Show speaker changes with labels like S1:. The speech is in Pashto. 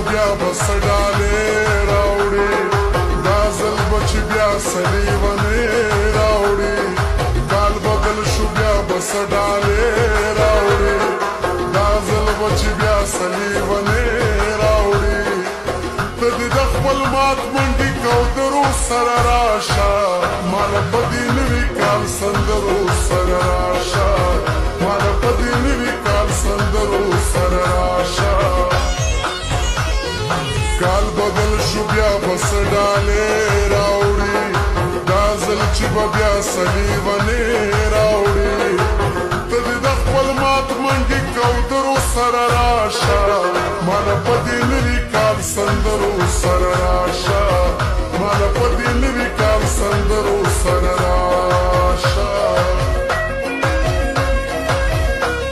S1: بیا بس ډالې راوړي دا ځل بچ بیا سلیونې راوړي کال بدل شو بیا بس ډالې راوړي دا ځل بچ بیا سلیونې راوړي ته دې د خپل مات منډي کوترو سره راشه مال په دې نوي کال سندرو سره راشه مال په دې نوي کال سندرو سره راشه کال بدل شو بیا بس ډالې راوړي دا ځل چې به بیا سلیونې راوړي ته دې د خپل مات منډي کوترو سره راشه مال په دې نوي کال سندرو سره راشه